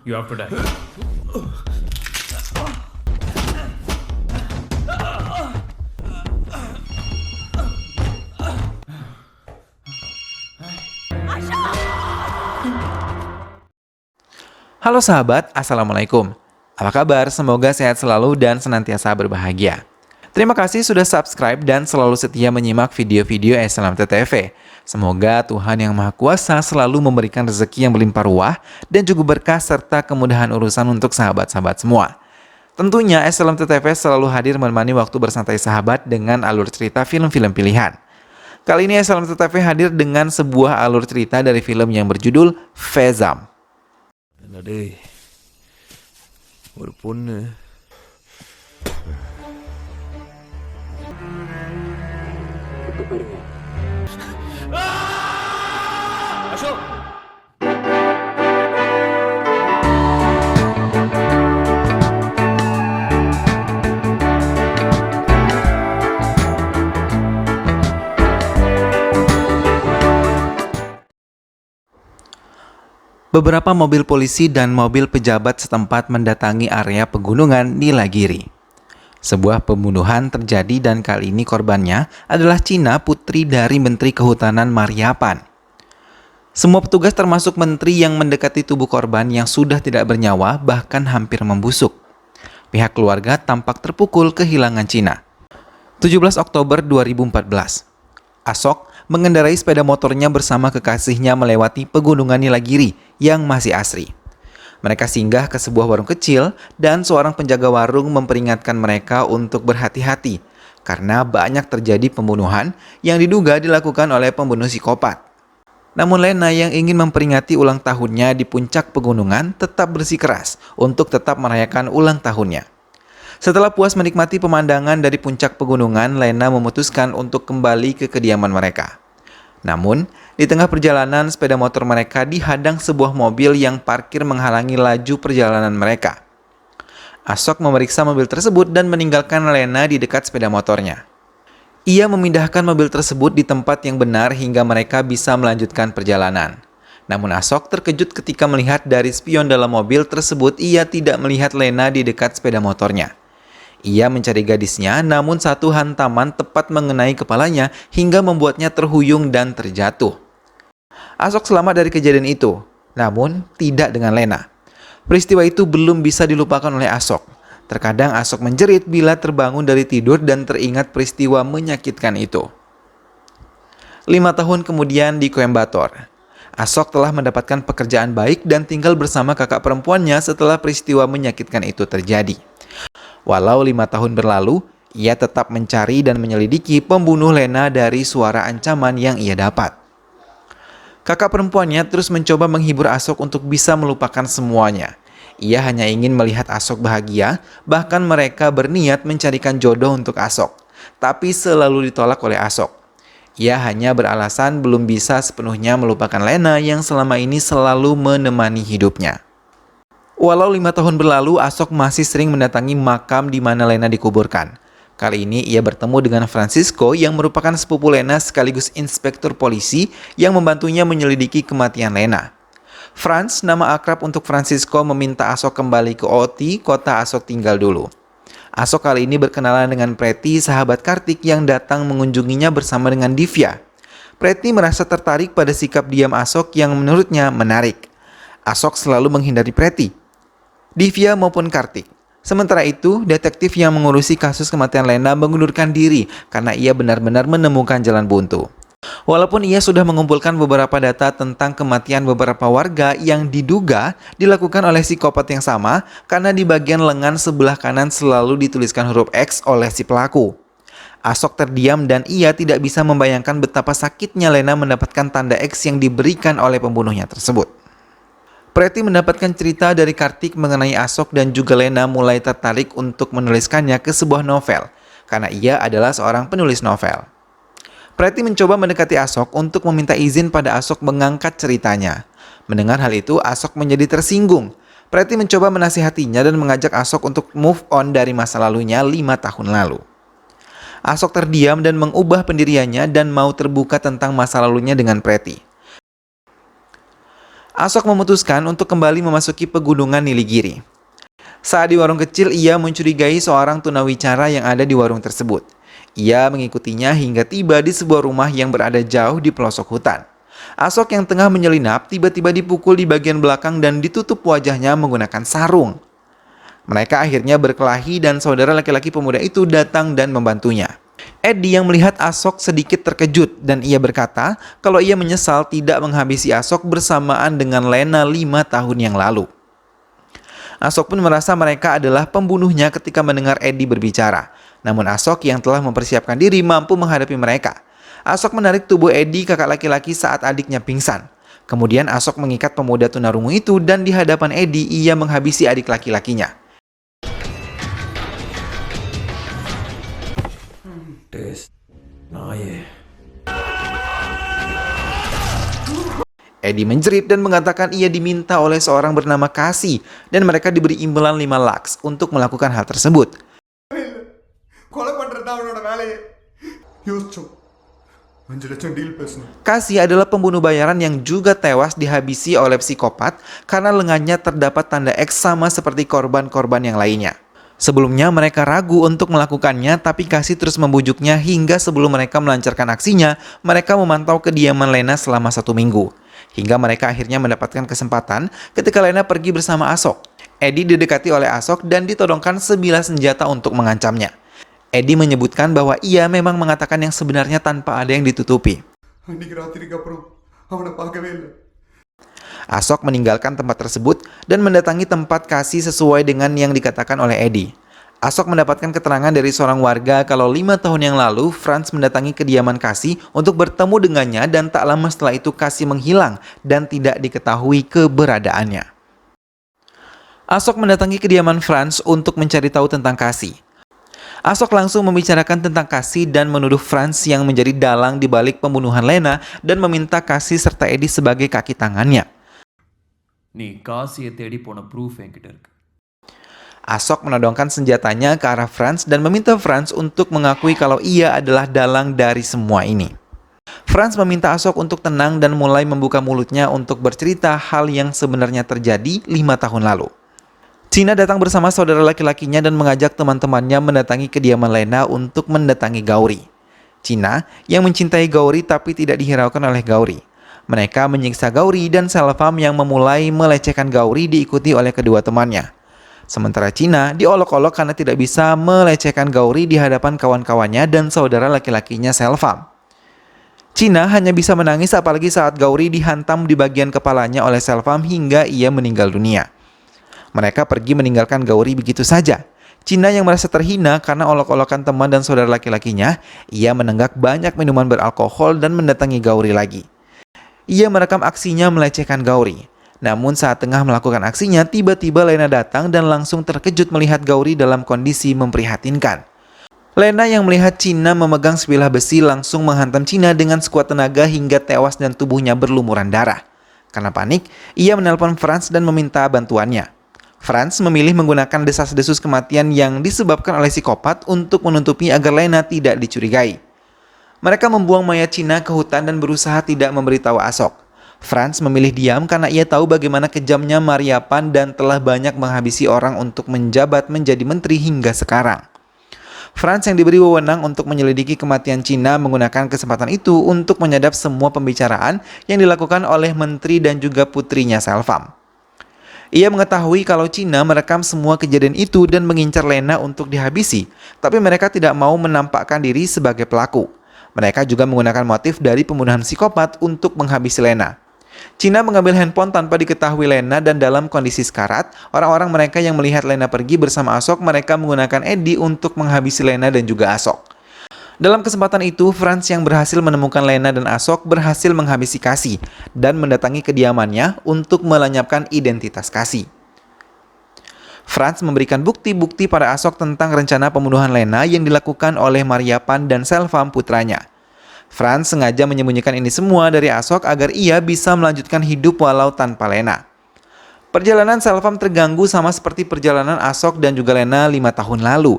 You have to die. Halo sahabat, Assalamualaikum. Apa kabar? Semoga sehat selalu dan senantiasa berbahagia. Terima kasih sudah subscribe dan selalu setia menyimak video-video SLMT-TV. Semoga Tuhan Yang Maha Kuasa selalu memberikan rezeki yang berlimpah ruah dan juga berkah serta kemudahan urusan untuk sahabat-sahabat semua. Tentunya SLMT-TV selalu hadir menemani waktu bersantai sahabat dengan alur cerita film-film pilihan. Kali ini SLMT-TV hadir dengan sebuah alur cerita dari film yang berjudul Fezam. டேய் ஒரு பொண்ணு Beberapa mobil polisi dan mobil pejabat setempat mendatangi area pegunungan Nilagiri. Sebuah pembunuhan terjadi dan kali ini korbannya adalah China, putri dari Menteri Kehutanan Mariapan. Semua petugas termasuk menteri yang mendekati tubuh korban yang sudah tidak bernyawa bahkan hampir membusuk. Pihak keluarga tampak terpukul kehilangan China. 17 Oktober 2014. Asok mengendarai sepeda motornya bersama kekasihnya melewati pegunungan Nilagiri yang masih asri. Mereka singgah ke sebuah warung kecil dan seorang penjaga warung memperingatkan mereka untuk berhati-hati karena banyak terjadi pembunuhan yang diduga dilakukan oleh pembunuh psikopat. Namun Lena yang ingin memperingati ulang tahunnya di puncak pegunungan tetap bersikeras untuk tetap merayakan ulang tahunnya. Setelah puas menikmati pemandangan dari puncak pegunungan, Lena memutuskan untuk kembali ke kediaman mereka. Namun, di tengah perjalanan, sepeda motor mereka dihadang sebuah mobil yang parkir menghalangi laju perjalanan mereka. Asok memeriksa mobil tersebut dan meninggalkan Lena di dekat sepeda motornya. Ia memindahkan mobil tersebut di tempat yang benar hingga mereka bisa melanjutkan perjalanan. Namun Asok terkejut ketika melihat dari spion dalam mobil tersebut ia tidak melihat Lena di dekat sepeda motornya. Ia mencari gadisnya, namun satu hantaman tepat mengenai kepalanya hingga membuatnya terhuyung dan terjatuh. Asok selamat dari kejadian itu, namun tidak dengan Lena. Peristiwa itu belum bisa dilupakan oleh Asok. Terkadang Asok menjerit bila terbangun dari tidur dan teringat peristiwa menyakitkan itu. 5 tahun kemudian di Coimbatore, Asok telah mendapatkan pekerjaan baik dan tinggal bersama kakak perempuannya setelah peristiwa menyakitkan itu terjadi. Walau 5 tahun berlalu, ia tetap mencari dan menyelidiki pembunuh Lena dari suara ancaman yang ia dapat. Kakak perempuannya terus mencoba menghibur Asok untuk bisa melupakan semuanya. Ia hanya ingin melihat Asok bahagia, bahkan mereka berniat mencarikan jodoh untuk Asok, tapi selalu ditolak oleh Asok. Ia hanya beralasan belum bisa sepenuhnya melupakan Lena yang selama ini selalu menemani hidupnya. Walau 5 tahun berlalu, Asok masih sering mendatangi makam di mana Lena dikuburkan. Kali ini ia bertemu dengan Francisco yang merupakan sepupu Lena sekaligus inspektur polisi yang membantunya menyelidiki kematian Lena. Franz, nama akrab untuk Francisco, meminta Asok kembali ke Oti, kota Asok tinggal dulu. Asok kali ini berkenalan dengan Preti, sahabat Kartik yang datang mengunjunginya bersama dengan Divya. Preti merasa tertarik pada sikap diam Asok yang menurutnya menarik. Asok selalu menghindari Preti, Divya maupun Kartik. Sementara itu, detektif yang mengurusi kasus kematian Lena mengundurkan diri karena ia benar-benar menemukan jalan buntu. Walaupun ia sudah mengumpulkan beberapa data tentang kematian beberapa warga yang diduga dilakukan oleh psikopat yang sama karena di bagian lengan sebelah kanan selalu dituliskan huruf X oleh si pelaku. Asok terdiam dan ia tidak bisa membayangkan betapa sakitnya Lena mendapatkan tanda X yang diberikan oleh pembunuhnya tersebut. Preti mendapatkan cerita dari Kartik mengenai Asok dan juga Lena mulai tertarik untuk menuliskannya ke sebuah novel, karena ia adalah seorang penulis novel. Preti mencoba mendekati Asok untuk meminta izin pada Asok mengangkat ceritanya. Mendengar hal itu, Asok menjadi tersinggung. Preti mencoba menasihatinya dan mengajak Asok untuk move on dari masa lalunya 5 tahun lalu. Asok terdiam dan mengubah pendiriannya dan mau terbuka tentang masa lalunya dengan Preti. Asok memutuskan untuk kembali memasuki pegunungan Niligiri. Saat di warung kecil, ia mencurigai seorang tunawicara yang ada di warung tersebut. Ia mengikutinya hingga tiba di sebuah rumah yang berada jauh di pelosok hutan. Asok yang tengah menyelinap tiba-tiba dipukul di bagian belakang dan ditutup wajahnya menggunakan sarung. Mereka akhirnya berkelahi dan saudara laki-laki pemuda itu datang dan membantunya. Eddie yang melihat Asok sedikit terkejut dan ia berkata kalau ia menyesal tidak menghabisi Asok bersamaan dengan Lena 5 tahun yang lalu. Asok pun merasa mereka adalah pembunuhnya ketika mendengar Eddie berbicara. Namun Asok yang telah mempersiapkan diri mampu menghadapi mereka. Asok menarik tubuh Eddie, kakak laki-laki, saat adiknya pingsan. Kemudian Asok mengikat pemuda tunarungu itu dan di hadapan Eddie ia menghabisi adik laki-lakinya. Eddie menjerit dan mengatakan ia diminta oleh seorang bernama Cassie dan mereka diberi imbalan 5 lakhs untuk melakukan hal tersebut. Cassie adalah pembunuh bayaran yang juga tewas dihabisi oleh psikopat karena lengannya terdapat tanda X sama seperti korban-korban yang lainnya. Sebelumnya mereka ragu untuk melakukannya, tapi Cassie terus membujuknya hingga sebelum mereka melancarkan aksinya, mereka memantau kediaman Lena selama 1 minggu. Hingga mereka akhirnya mendapatkan kesempatan ketika Lena pergi bersama Asok. Eddie didekati oleh Asok dan ditodongkan sebilah senjata untuk mengancamnya. Eddie menyebutkan bahwa ia memang mengatakan yang sebenarnya tanpa ada yang ditutupi. Asok meninggalkan tempat tersebut dan mendatangi tempat Cassie sesuai dengan yang dikatakan oleh Eddie. Asok mendapatkan keterangan dari seorang warga kalau 5 tahun yang lalu Franz mendatangi kediaman Cassie untuk bertemu dengannya dan tak lama setelah itu Cassie menghilang dan tidak diketahui keberadaannya. Asok mendatangi kediaman Franz untuk mencari tahu tentang Cassie. Asok langsung membicarakan tentang Cassie dan menuduh Franz yang menjadi dalang di balik pembunuhan Lena dan meminta Cassie serta Eddie sebagai kaki tangannya. Asok menodongkan senjatanya ke arah Franz dan meminta Franz untuk mengakui kalau ia adalah dalang dari semua ini. Franz meminta Asok untuk tenang dan mulai membuka mulutnya untuk bercerita hal yang sebenarnya terjadi 5 tahun lalu. Cina datang bersama saudara laki-lakinya dan mengajak teman-temannya mendatangi kediaman Lena untuk mendatangi Gauri. Cina yang mencintai Gauri tapi tidak dihiraukan oleh Gauri. Mereka menyiksa Gauri dan Selvam yang memulai melecehkan Gauri diikuti oleh kedua temannya. Sementara Cina diolok-olok karena tidak bisa melecehkan Gauri di hadapan kawan-kawannya dan saudara laki-lakinya Selvam. Cina hanya bisa menangis apalagi saat Gauri dihantam di bagian kepalanya oleh Selvam hingga ia meninggal dunia. Mereka pergi meninggalkan Gauri begitu saja. Cina yang merasa terhina karena olok-olokan teman dan saudara laki-lakinya, ia menenggak banyak minuman beralkohol dan mendatangi Gauri lagi. Ia merekam aksinya melecehkan Gauri. Namun saat tengah melakukan aksinya, tiba-tiba Lena datang dan langsung terkejut melihat Gauri dalam kondisi memprihatinkan. Lena yang melihat Cina memegang sebilah besi langsung menghantam Cina dengan sekuat tenaga hingga tewas dan tubuhnya berlumuran darah. Karena panik, ia menelpon Franz dan meminta bantuannya. Franz memilih menggunakan desas-desus kematian yang disebabkan oleh psikopat untuk menutupi agar Lena tidak dicurigai. Mereka membuang mayat Cina ke hutan dan berusaha tidak memberitahu Asok. Franz memilih diam karena ia tahu bagaimana kejamnya Mariapan dan telah banyak menghabisi orang untuk menjabat menjadi menteri hingga sekarang. Franz yang diberi wewenang untuk menyelidiki kematian Cina menggunakan kesempatan itu untuk menyadap semua pembicaraan yang dilakukan oleh menteri dan juga putrinya Selvam. Ia mengetahui kalau Cina merekam semua kejadian itu dan mengincar Lena untuk dihabisi, tapi mereka tidak mau menampakkan diri sebagai pelaku. Mereka juga menggunakan motif dari pembunuhan psikopat untuk menghabisi Lena. Cina mengambil handphone tanpa diketahui Lena dan dalam kondisi sekarat, orang-orang mereka yang melihat Lena pergi bersama Asok, mereka menggunakan Eddie untuk menghabisi Lena dan juga Asok. Dalam kesempatan itu, Franz yang berhasil menemukan Lena dan Asok berhasil menghabisi Cassie dan mendatangi kediamannya untuk melenyapkan identitas Cassie. Franz memberikan bukti-bukti pada Asok tentang rencana pembunuhan Lena yang dilakukan oleh Mariapan dan Selvam putranya. Franz sengaja menyembunyikan ini semua dari Asok agar ia bisa melanjutkan hidup walau tanpa Lena. Perjalanan Selvam terganggu sama seperti perjalanan Asok dan juga Lena 5 tahun lalu.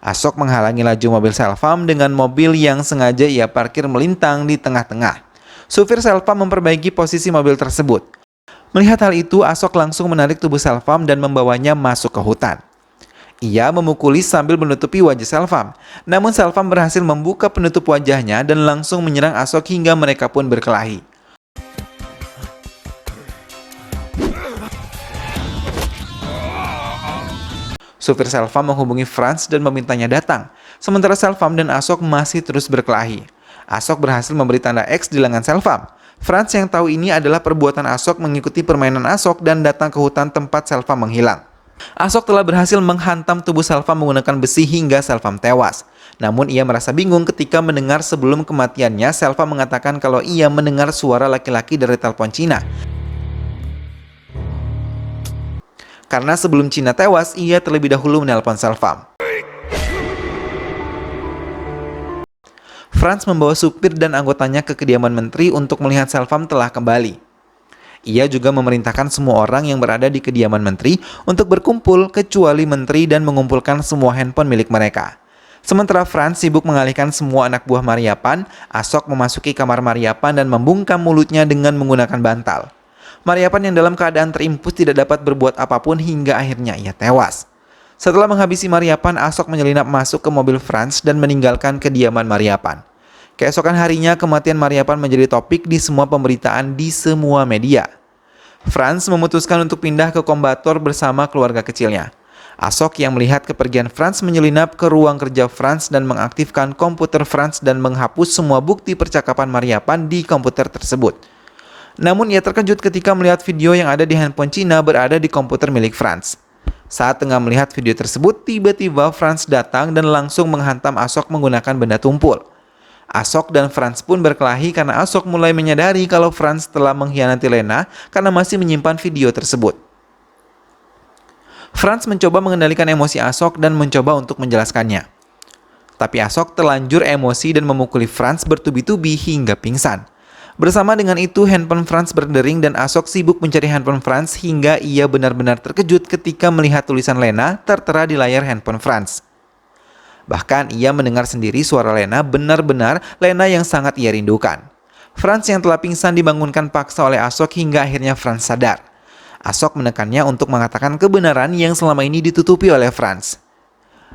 Asok menghalangi laju mobil Selvam dengan mobil yang sengaja ia parkir melintang di tengah-tengah. Supir Selvam memperbaiki posisi mobil tersebut. Melihat hal itu, Ashok langsung menarik tubuh Selvam dan membawanya masuk ke hutan. Ia memukuli sambil menutupi wajah Selvam. Namun Selvam berhasil membuka penutup wajahnya dan langsung menyerang Ashok hingga mereka pun berkelahi. Supir Selvam menghubungi Franz dan memintanya datang, sementara Selvam dan Ashok masih terus berkelahi. Ashok berhasil memberi tanda X di lengan Selvam. Franz yang tahu ini adalah perbuatan Ashok mengikuti permainan Ashok dan datang ke hutan tempat Selvam menghilang. Ashok telah berhasil menghantam tubuh Selvam menggunakan besi hingga Selvam tewas. Namun ia merasa bingung ketika mendengar sebelum kematiannya Selvam mengatakan kalau ia mendengar suara laki-laki dari telepon Cina. Karena sebelum Cina tewas, ia terlebih dahulu menelpon Selvam. Franz membawa supir dan anggotanya ke kediaman menteri untuk melihat Selvam telah kembali. Ia juga memerintahkan semua orang yang berada di kediaman menteri untuk berkumpul kecuali menteri dan mengumpulkan semua handphone milik mereka. Sementara Franz sibuk mengalihkan semua anak buah Mariapan, Ashok memasuki kamar Mariapan dan membungkam mulutnya dengan menggunakan bantal. Mariapan yang dalam keadaan terimpus tidak dapat berbuat apapun hingga akhirnya ia tewas. Setelah menghabisi Mariapan, Ashok menyelinap masuk ke mobil Franz dan meninggalkan kediaman Mariapan. Keesokan harinya, kematian Mariapan menjadi topik di semua pemberitaan di semua media. Franz memutuskan untuk pindah ke Kombator bersama keluarga kecilnya. Ashok yang melihat kepergian Franz menyelinap ke ruang kerja Franz dan mengaktifkan komputer Franz dan menghapus semua bukti percakapan Mariapan di komputer tersebut. Namun ia terkejut ketika melihat video yang ada di handphone Cina berada di komputer milik Franz. Saat tengah melihat video tersebut, tiba-tiba Franz datang dan langsung menghantam Ashok menggunakan benda tumpul. Ashok dan Franz pun berkelahi karena Ashok mulai menyadari kalau Franz telah mengkhianati Lena karena masih menyimpan video tersebut. Franz mencoba mengendalikan emosi Ashok dan mencoba untuk menjelaskannya. Tapi Ashok terlanjur emosi dan memukuli Franz bertubi-tubi hingga pingsan. Bersama dengan itu, handphone Franz berdering dan Ashok sibuk mencari handphone Franz hingga ia benar-benar terkejut ketika melihat tulisan Lena tertera di layar handphone Franz. Bahkan ia mendengar sendiri suara Lena, benar-benar Lena yang sangat ia rindukan. Franz yang telah pingsan dibangunkan paksa oleh Ashok hingga akhirnya Franz sadar. Ashok menekannya untuk mengatakan kebenaran yang selama ini ditutupi oleh Franz.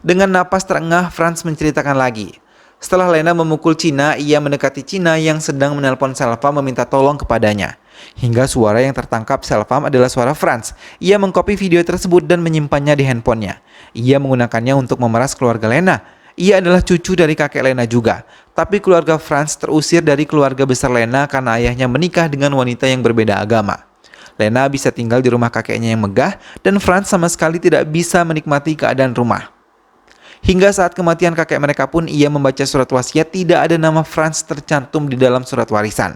Dengan napas terengah, Franz menceritakan lagi. Setelah Lena memukul Cina, ia mendekati Cina yang sedang menelpon Selvam meminta tolong kepadanya. Hingga suara yang tertangkap Selvam adalah suara Franz. Ia mengcopy video tersebut dan menyimpannya di handphonenya. Ia menggunakannya untuk memeras keluarga Lena. Ia adalah cucu dari kakek Lena juga. Tapi keluarga Franz terusir dari keluarga besar Lena karena ayahnya menikah dengan wanita yang berbeda agama. Lena bisa tinggal di rumah kakeknya yang megah dan Franz sama sekali tidak bisa menikmati keadaan rumah. Hingga saat kematian kakek mereka pun ia membaca surat wasiat tidak ada nama Franz tercantum di dalam surat warisan.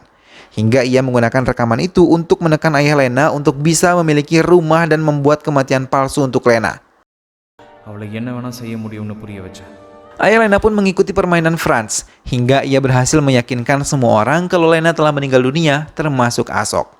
Hingga ia menggunakan rekaman itu untuk menekan ayah Lena untuk bisa memiliki rumah dan membuat kematian palsu untuk Lena. Ayah Lena pun mengikuti permainan Franz hingga ia berhasil meyakinkan semua orang kalau Lena telah meninggal dunia termasuk Ashok.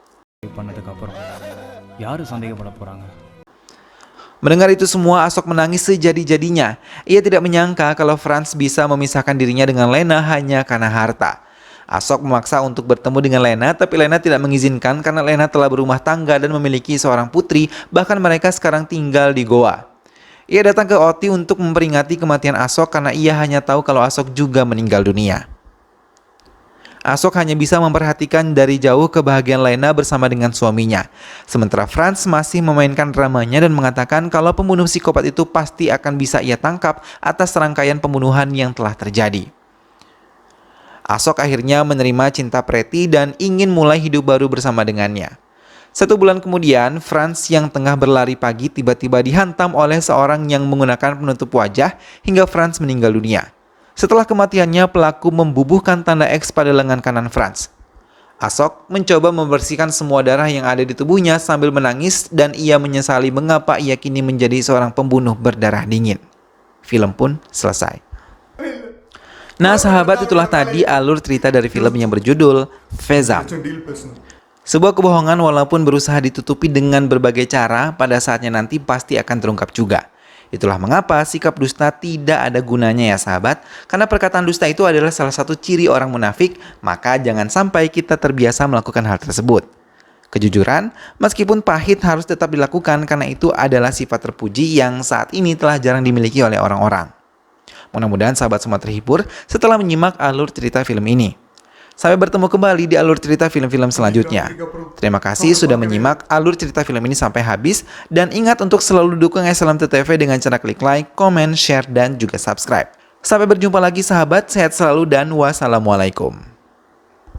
Mendengar itu semua, Ashok menangis sejadi-jadinya. Ia tidak menyangka kalau Franz bisa memisahkan dirinya dengan Lena hanya karena harta. Ashok memaksa untuk bertemu dengan Lena, tapi Lena tidak mengizinkan karena Lena telah berumah tangga dan memiliki seorang putri, bahkan mereka sekarang tinggal di Goa. Ia datang ke Oti untuk memperingati kematian Ashok karena ia hanya tahu kalau Ashok juga meninggal dunia. Ashok hanya bisa memperhatikan dari jauh kebahagiaan Lena bersama dengan suaminya. Sementara Franz masih memainkan dramanya dan mengatakan kalau pembunuh psikopat itu pasti akan bisa ia tangkap atas rangkaian pembunuhan yang telah terjadi. Ashok akhirnya menerima cinta Preti dan ingin mulai hidup baru bersama dengannya. 1 bulan kemudian, Franz yang tengah berlari pagi tiba-tiba dihantam oleh seorang yang menggunakan penutup wajah hingga Franz meninggal dunia. Setelah kematiannya, pelaku membubuhkan tanda X pada lengan kanan Franz. Ashok mencoba membersihkan semua darah yang ada di tubuhnya sambil menangis dan ia menyesali mengapa ia kini menjadi seorang pembunuh berdarah dingin. Film pun selesai. Nah sahabat, itulah tadi alur cerita dari film yang berjudul Fezam. Sebuah kebohongan walaupun berusaha ditutupi dengan berbagai cara, pada saatnya nanti pasti akan terungkap juga. Itulah mengapa sikap dusta tidak ada gunanya ya sahabat, karena perkataan dusta itu adalah salah satu ciri orang munafik, maka jangan sampai kita terbiasa melakukan hal tersebut. Kejujuran, meskipun pahit harus tetap dilakukan karena itu adalah sifat terpuji yang saat ini telah jarang dimiliki oleh orang-orang. Mudah-mudahan sahabat semua terhibur setelah menyimak alur cerita film ini. Sampai bertemu kembali di alur cerita film-film selanjutnya. Terima kasih sudah menyimak alur cerita film ini sampai habis. Dan ingat untuk selalu dukung SLMT TV dengan cara klik like, comment, share, dan juga subscribe. Sampai berjumpa lagi sahabat, sehat selalu dan wassalamualaikum.